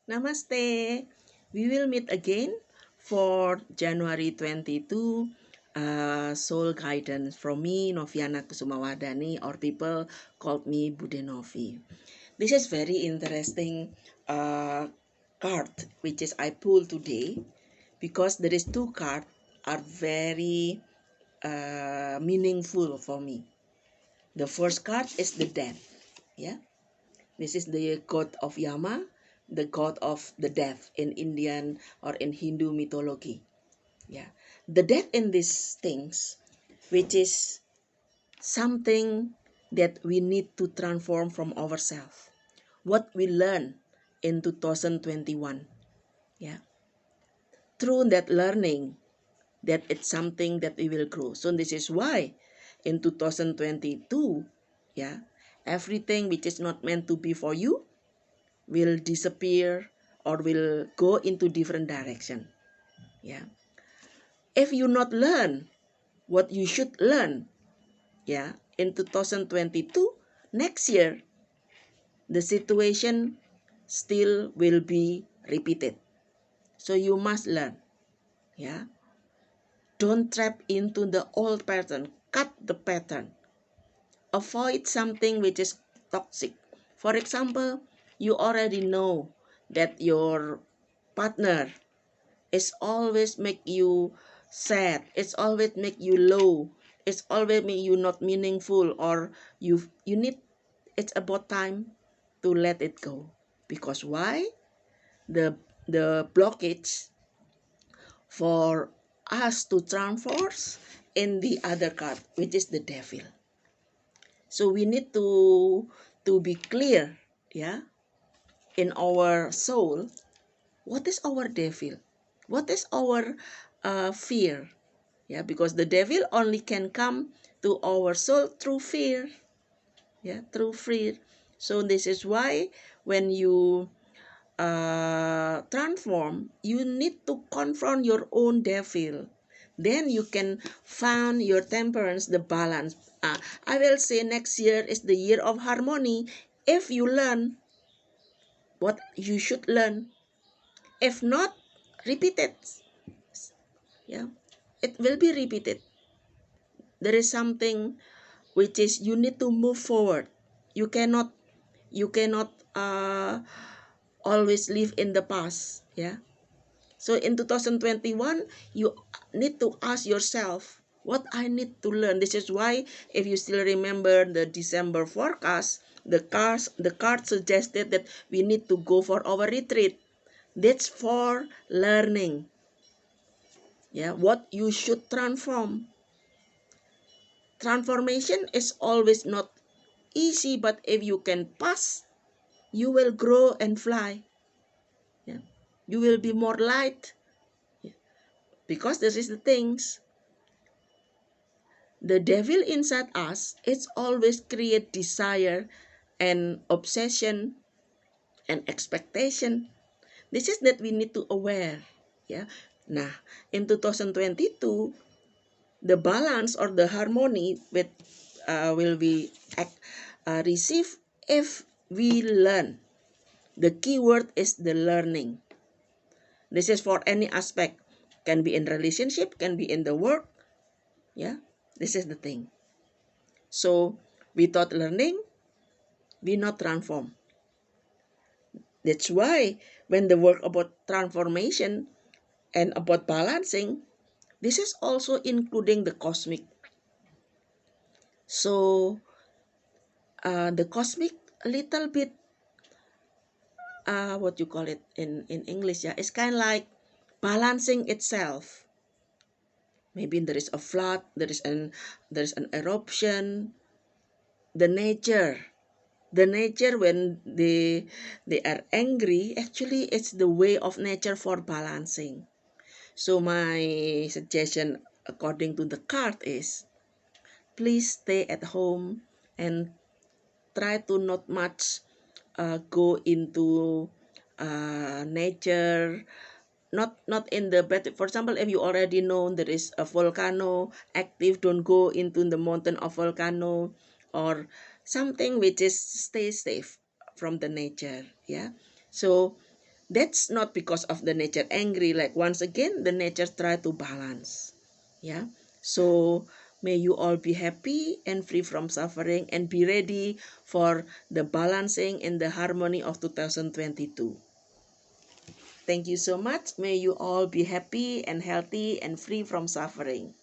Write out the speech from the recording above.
Namaste. We will meet again for January 22 soul guidance from me, Noviana Kusumawardani, or people called me Bude Novi. This is very interesting card which is I pulled today because there is two cards are very meaningful for me. The first card is the death. Yeah. This is the god of Yama, the god of the death in Indian or in Hindu mythology. Yeah, the death in these things, which is something that we need to transform from ourselves. What we learn in 2021. Yeah, through that learning, that it's something that we will grow. So this is why in 2022, yeah, everything which is not meant to be for you will disappear or will go into different direction. Yeah, if you not learn what you should learn, yeah, in 2022, next year the situation still will be repeated. So you must learn. Yeah, don't trap into the old pattern. Cut the pattern. Avoid something which is toxic. For example, you already know that your partner it's always make you sad, it's always make you low, it's always make you not meaningful, or you need, it's about time to let it go. Because why? The blockage for us to transform in the other card, which is the devil. So we need to be clear, yeah, in our soul. What is our devil? What is our fear? Yeah, because the devil only can come to our soul through fear. Yeah, through fear. So this is why when you transform, you need to confront your own devil. Then you can find your temperance, the balance. I will say next year is the year of harmony. If you learn what you should learn, if not, repeat it. Yeah, it will be repeated. There is something which is you need to move forward. You cannot always live in the past. Yeah, so in 2021 you need to ask yourself what I need to learn. This is why if you still remember the December forecast, the card suggested that we need to go for our retreat. That's for learning. Yeah, what you should transform. Transformation is always not easy, but if you can pass, you will grow and fly. Yeah. You will be more light. Yeah. Because this is the things. The devil inside us, it's always create desire and obsession and expectation. This is that we need to aware. Yeah. Nah, in 2022, the balance or the harmony with will be receive if we learn. The key word is the learning. This is for any aspect. Can be in relationship, can be in the work. Yeah, this is the thing. So without learning, we not transform. That's why when the work about transformation and about balancing, this is also including the cosmic. So the cosmic a little bit what you call it in English, yeah, it's kind of like balancing itself. Maybe there is a flood, there is an eruption. The nature when they are angry, actually it's the way of nature for balancing. So my suggestion according to the card is please stay at home and try to not much go into nature, not in the bed. For example, if you already know there is a volcano active, don't go into the mountain of volcano, or something which is stay safe from the nature. Yeah, so That's not because of the nature angry. Like once again, the nature try to balance. Yeah. So may you all be happy and free from suffering and be ready for the balancing and the harmony of 2022. Thank you so much. May you all be happy and healthy and free from suffering.